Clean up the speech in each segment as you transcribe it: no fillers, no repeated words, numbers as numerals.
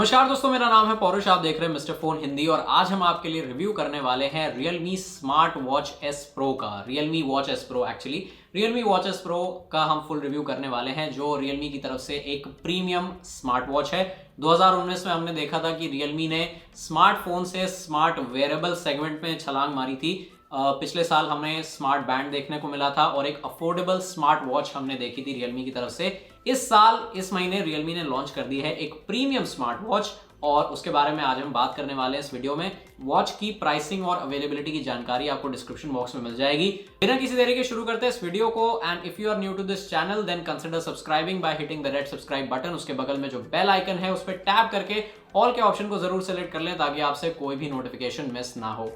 नमस्कार दोस्तों, मेरा नाम है पौरुष। आप देख रहे हैं मिस्टर फोन हिंदी और आज हम आपके लिए रिव्यू करने वाले हैं Realme smart watch S Pro का। Realme Watch S Pro actually Realme Watch S Pro का हम फुल रिव्यू करने वाले हैं, जो Realme की तरफ से एक प्रीमियम स्मार्ट वॉच है। 2019 में हमने देखा था कि Realme ने स्मार्टफोन से स्मार्ट वेयरेबल सेगमेंट में छलांग मारी थी। पिछले साल हमें स्मार्ट बैंड देखने को मिला था और एक अफोर्डेबल स्मार्ट वॉच हमने देखी थी Realme की तरफ से। इस साल इस महीने Realme ने लॉन्च कर दी है एक प्रीमियम स्मार्ट वॉच और उसके बारे में आज हम बात करने वाले हैं इस वीडियो में। वॉच की प्राइसिंग और अवेलेबिलिटी की जानकारी आपको डिस्क्रिप्शन बॉक्स में मिल जाएगी। बिना किसी देरी के शुरू करते हैं इस वीडियो को। And if you are new to this channel then consider subscribing by hitting the red subscribe button. उसके बगल में जो बेल आइकन है उस पर टैप करके ऑल के ऑप्शन को जरूर सेलेक्ट कर लें ताकि आपसे कोई भी नोटिफिकेशन मिस ना हो।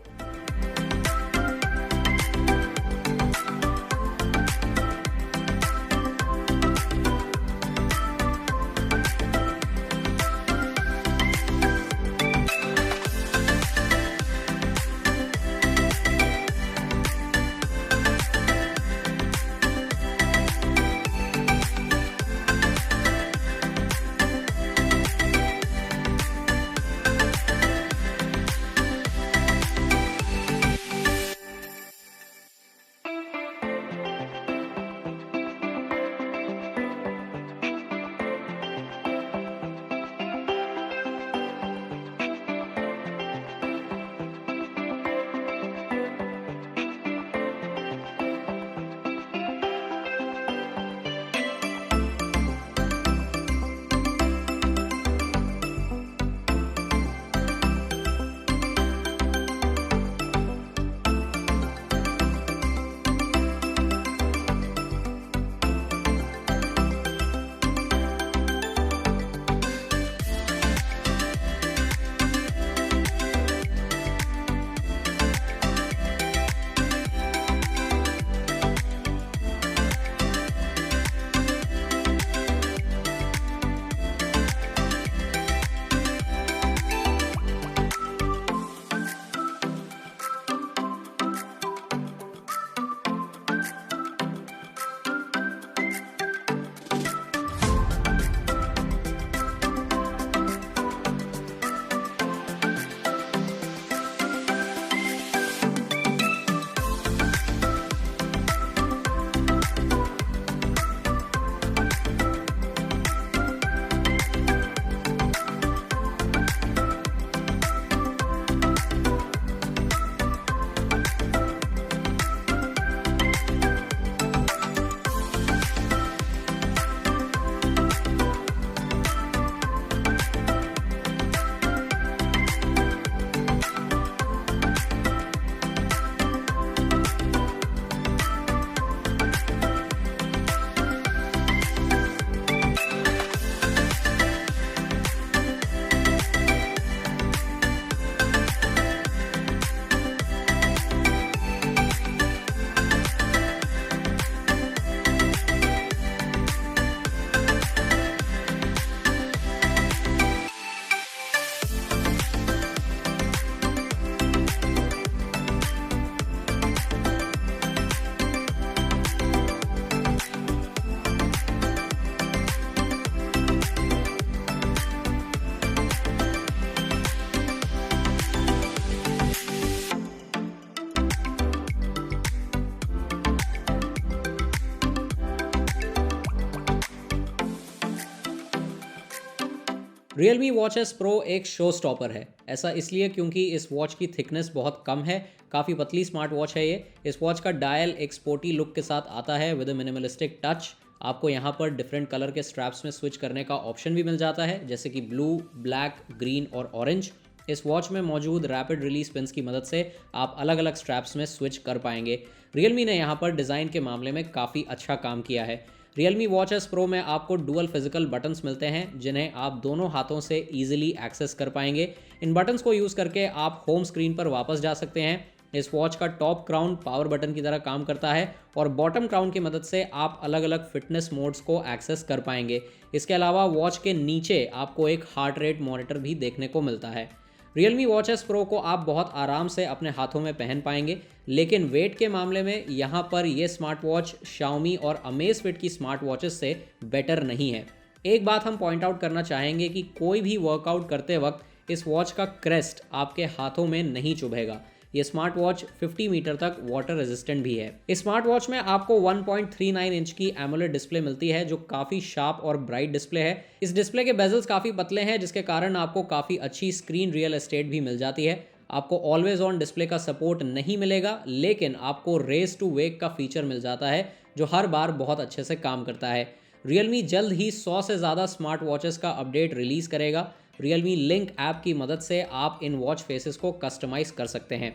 Realme Watch S Pro एक शो स्टॉपर है। ऐसा इसलिए क्योंकि इस वॉच की थिकनेस बहुत कम है, काफ़ी पतली स्मार्ट वॉच है ये। इस वॉच का डायल एक स्पोर्टी लुक के साथ आता है विद अ मिनिमलिस्टिक टच। आपको यहाँ पर डिफरेंट कलर के स्ट्रैप्स में स्विच करने का ऑप्शन भी मिल जाता है, जैसे कि ब्लू, ब्लैक, ग्रीन और ऑरेंज। इस वॉच में मौजूद रैपिड रिलीज पिन्स की मदद से आप अलग अलग स्ट्रैप्स में स्विच कर पाएंगे। Realme ने यहाँ पर डिज़ाइन के मामले में काफ़ी अच्छा काम किया है। Realme Watch S Pro में आपको डुअल फिजिकल बटन्स मिलते हैं जिन्हें आप दोनों हाथों से ईजिली एक्सेस कर पाएंगे। इन बटन्स को यूज़ करके आप होम स्क्रीन पर वापस जा सकते हैं। इस वॉच का टॉप क्राउन पावर बटन की तरह काम करता है और बॉटम क्राउन की मदद से आप अलग अलग फिटनेस मोड्स को एक्सेस कर पाएंगे। इसके अलावा वॉच के नीचे आपको एक हार्ट रेट मॉनिटर भी देखने को मिलता है। Realme Watch S Pro को आप बहुत आराम से अपने हाथों में पहन पाएंगे, लेकिन वेट के मामले में यहाँ पर ये स्मार्ट वॉच Xiaomi और Amazfit की स्मार्ट वॉचेस से बेटर नहीं है। एक बात हम पॉइंट आउट करना चाहेंगे कि कोई भी वर्कआउट करते वक्त इस वॉच का क्रेस्ट आपके हाथों में नहीं चुभेगा। ये स्मार्ट वॉच 50 मीटर तक वाटर रेजिस्टेंट भी है। इस स्मार्ट वॉच में आपको 1.39 इंच की एमोलेड डिस्प्ले मिलती है जो काफी शार्प और ब्राइट डिस्प्ले है। इस डिस्प्ले के बेजल्स काफी पतले हैं जिसके कारण आपको काफी अच्छी स्क्रीन रियल एस्टेट भी मिल जाती है। आपको ऑलवेज ऑन डिस्प्ले का सपोर्ट नहीं मिलेगा, लेकिन आपको रेस टू वेक का फीचर मिल जाता है जो हर बार बहुत अच्छे से काम करता है। Realme जल्द ही 100 से ज़्यादा स्मार्ट वॉचेस का अपडेट रिलीज करेगा। Realme लिंक ऐप की मदद से आप इन वॉच फेसेस को कस्टमाइज कर सकते हैं।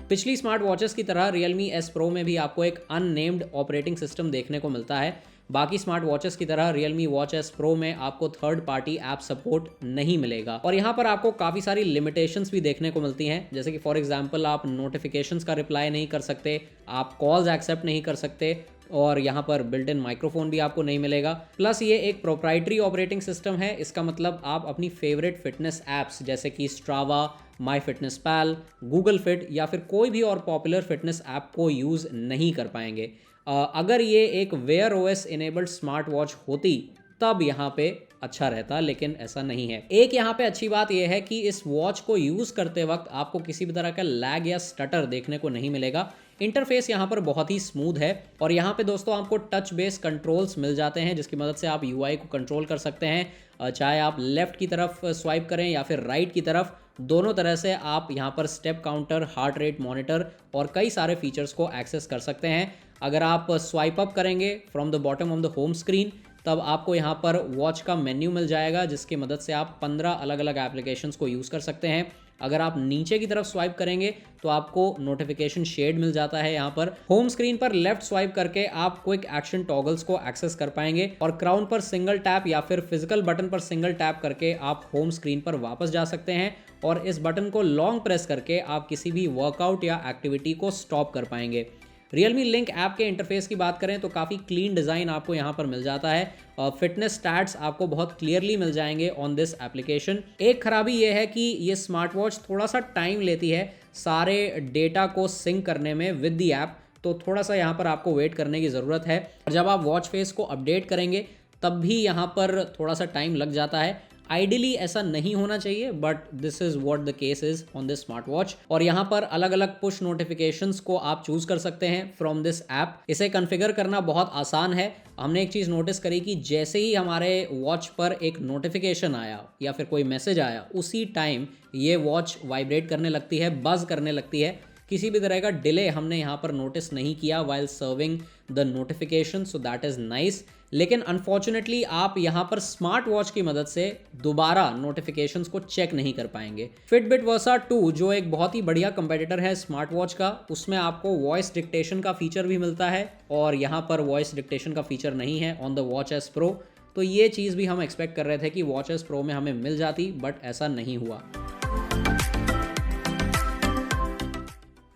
पिछली स्मार्ट वॉचेस की तरह Realme S Pro में भी आपको एक अननेम्ड ऑपरेटिंग सिस्टम देखने को मिलता है। बाकी स्मार्ट वॉचेस की तरह Realme Watch S Pro में आपको थर्ड पार्टी ऐप सपोर्ट नहीं मिलेगा और यहाँ पर आपको काफ़ी सारी लिमिटेशंस भी देखने को मिलती हैं, जैसे कि फॉर एग्जांपल आप नोटिफिकेशंस का रिप्लाई नहीं कर सकते, आप कॉल्स एक्सेप्ट नहीं कर सकते और यहाँ पर बिल्ट इन माइक्रोफोन भी आपको नहीं मिलेगा। प्लस ये एक प्रोप्राइटरी ऑपरेटिंग सिस्टम है। इसका मतलब आप अपनी फेवरेट फिटनेस ऐप्स जैसे कि Strava, my fitness pal, Google fit या फिर कोई भी और पॉपुलर फिटनेस ऐप को यूज़ नहीं कर पाएंगे। अगर ये एक wear OS enabled smart watch होती तब यहाँ पे अच्छा रहता, लेकिन ऐसा नहीं है। एक यहाँ पे अच्छी बात यह है कि इस वॉच को यूज़ करते वक्त आपको किसी भी तरह का लैग या स्टटर देखने को नहीं मिलेगा। इंटरफेस यहाँ पर बहुत ही स्मूथ है और यहाँ पे दोस्तों आपको टच बेस कंट्रोल्स मिल जाते हैं जिसकी मदद से आप यूआई को कंट्रोल कर सकते हैं। चाहे आप लेफ्ट की तरफ स्वाइप करें या फिर राइट की तरफ, दोनों तरह से आप यहाँ पर step counter, heart rate monitor और कई सारे फीचर्स को एक्सेस कर सकते हैं। अगर आप स्वाइप अप करेंगे from the bottom of the home screen तब आपको यहाँ पर वॉच का मेन्यू मिल जाएगा जिसकी मदद से आप 15 अलग अलग एप्लीकेशंस को यूज़ कर सकते हैं। अगर आप नीचे की तरफ स्वाइप करेंगे तो आपको नोटिफिकेशन शेड मिल जाता है। यहाँ पर होम स्क्रीन पर लेफ्ट स्वाइप करके आप क्विक एक्शन टॉगल्स को एक्सेस कर पाएंगे और क्राउन पर सिंगल टैप या फिर फिजिकल बटन पर सिंगल टैप करके आप होम स्क्रीन पर वापस जा सकते हैं और इस बटन को लॉन्ग प्रेस करके आप किसी भी वर्कआउट या एक्टिविटी को स्टॉप कर पाएंगे। Realme लिंक ऐप के इंटरफेस की बात करें तो काफ़ी क्लीन डिज़ाइन आपको यहाँ पर मिल जाता है। फिटनेस स्टैट्स आपको बहुत क्लियरली मिल जाएंगे ऑन दिस एप्लीकेशन। एक खराबी ये है कि ये स्मार्ट वॉच थोड़ा सा टाइम लेती है सारे डेटा को सिंक करने में विद दी ऐप, तो थोड़ा सा यहाँ पर आपको वेट करने की ज़रूरत है। जब आप वॉच फेस को अपडेट करेंगे तब भी यहाँ पर थोड़ा सा टाइम लग जाता है। आइडियली ऐसा नहीं होना चाहिए, but this is what the case is on this smart watch. और यहाँ पर अलग अलग पुश नोटिफिकेशंस को आप चूज कर सकते हैं फ्रॉम दिस ऐप। इसे कॉन्फ़िगर करना बहुत आसान है। हमने एक चीज़ नोटिस करी कि जैसे ही हमारे वॉच पर एक नोटिफिकेशन आया या फिर कोई मैसेज आया, उसी टाइम ये वॉच वाइब्रेट करने लगती है, बज़ करने लगती है। किसी भी तरह का डिले हमने यहाँ पर नोटिस नहीं किया while serving the notification, so that is nice. लेकिन अनफॉर्चुनेटली आप यहाँ पर स्मार्ट वॉच की मदद से दोबारा नोटिफिकेशंस को चेक नहीं कर पाएंगे। फिटबिट वर्सा 2 जो एक बहुत ही बढ़िया कंपेटिटर है स्मार्ट वॉच का, उसमें आपको वॉइस डिक्टेशन का फीचर भी मिलता है और यहाँ पर वॉइस डिक्टेशन का फीचर नहीं है on the watch S pro. तो ये चीज़ भी हम एक्सपेक्ट कर रहे थे कि वॉच एस प्रो में हमें मिल जाती, बट ऐसा नहीं हुआ।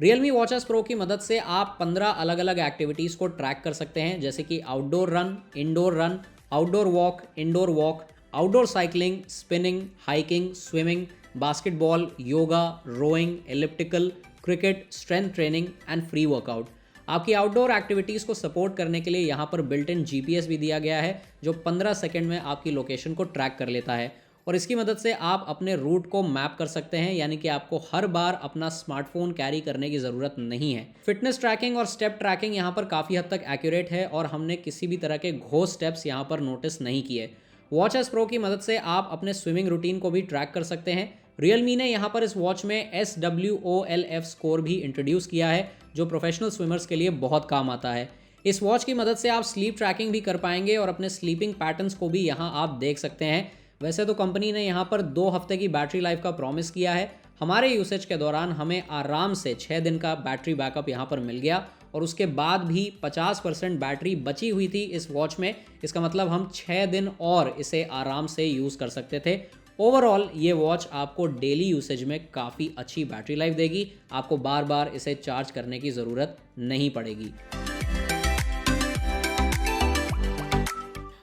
Realme Watch S Pro की मदद से आप 15 अलग अलग एक्टिविटीज़ को ट्रैक कर सकते हैं, जैसे कि outdoor run, indoor run, outdoor walk, indoor walk, outdoor cycling, spinning, hiking, swimming, basketball, yoga, rowing, elliptical, cricket, strength training and free workout. आपकी आउटडोर एक्टिविटीज़ को सपोर्ट करने के लिए यहाँ पर बिल्ट इन GPS भी दिया गया है जो 15 सेकेंड में आपकी लोकेशन को ट्रैक कर लेता है और इसकी मदद से आप अपने रूट को मैप कर सकते हैं, यानी कि आपको हर बार अपना स्मार्टफोन कैरी करने की ज़रूरत नहीं है। फिटनेस ट्रैकिंग और स्टेप ट्रैकिंग यहाँ पर काफ़ी हद तक एक्यूरेट है और हमने किसी भी तरह के घोस्ट स्टेप्स यहाँ पर नोटिस नहीं किए। वॉच एस प्रो की मदद से आप अपने स्विमिंग रूटीन को भी ट्रैक कर सकते हैं। Realme ने यहाँ पर इस वॉच में SWOLF स्कोर भी इंट्रोड्यूस किया है जो प्रोफेशनल स्विमर्स के लिए बहुत काम आता है। इस वॉच की मदद से आप स्लीप ट्रैकिंग भी कर पाएंगे और अपने स्लीपिंग पैटर्न्स को भी यहाँ आप देख सकते हैं। वैसे तो कंपनी ने यहाँ पर 2 हफ्ते की बैटरी लाइफ का प्रॉमिस किया है। हमारे यूसेज के दौरान हमें आराम से 6 दिन का बैटरी बैकअप यहाँ पर मिल गया और उसके बाद भी 50% बैटरी बची हुई थी इस वॉच में। इसका मतलब हम 6 दिन और इसे आराम से यूज़ कर सकते थे। ओवरऑल ये वॉच आपको डेली यूसेज में काफ़ी अच्छी बैटरी लाइफ देगी। आपको बार बार इसे चार्ज करने की ज़रूरत नहीं पड़ेगी।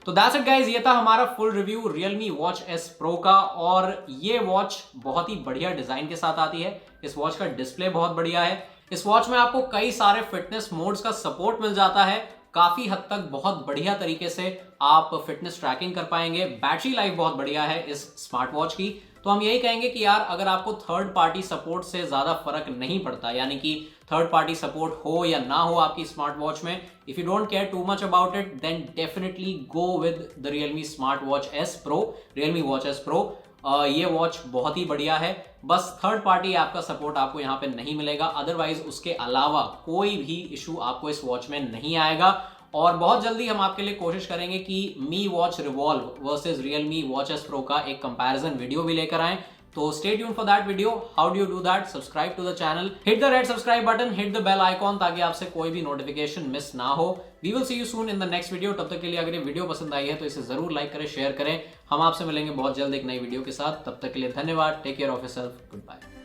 तो दैट्स इट गाइज, ये था हमारा full review Realme Watch S Pro का और ये वॉच बहुत ही बढ़िया डिजाइन के साथ आती है। इस वॉच का डिस्प्ले बहुत बढ़िया है। इस वॉच में आपको कई सारे फिटनेस मोड्स का सपोर्ट मिल जाता है। काफ़ी हद तक बहुत बढ़िया तरीके से आप फिटनेस ट्रैकिंग कर पाएंगे। बैटरी लाइफ बहुत बढ़िया है इस स्मार्ट वॉच की। तो हम यही कहेंगे कि यार अगर आपको थर्ड पार्टी सपोर्ट से ज़्यादा फर्क नहीं पड़ता, यानी कि थर्ड पार्टी सपोर्ट हो या ना हो आपकी स्मार्ट वॉच में, if you don't care too much about it, then definitely go with the Realme smart watch S pro, Realme watch S pro. ये वॉच बहुत ही बढ़िया है। बस थर्ड पार्टी ऐप का सपोर्ट आपको यहाँ पे नहीं मिलेगा, अदरवाइज उसके अलावा कोई भी इशू आपको इस वॉच में नहीं आएगा। और बहुत जल्दी हम आपके लिए कोशिश करेंगे कि Mi watch revolve versus Realme watch S pro का एक कंपैरिजन वीडियो भी लेकर आए। तो stay tune for that video. How do you do that? Subscribe to the channel, hit the red subscribe button, hit the bell icon, ताकि आपसे कोई भी नोटिफिकेशन मिस ना हो। We will see you soon in the next video. तब तक के लिए अगर ये वीडियो पसंद आई है तो इसे जरूर लाइक करें, शेयर करें। हम आपसे मिलेंगे बहुत जल्द एक नई वीडियो के साथ। तब तक के लिए धन्यवाद। Take care of yourself. Good bye.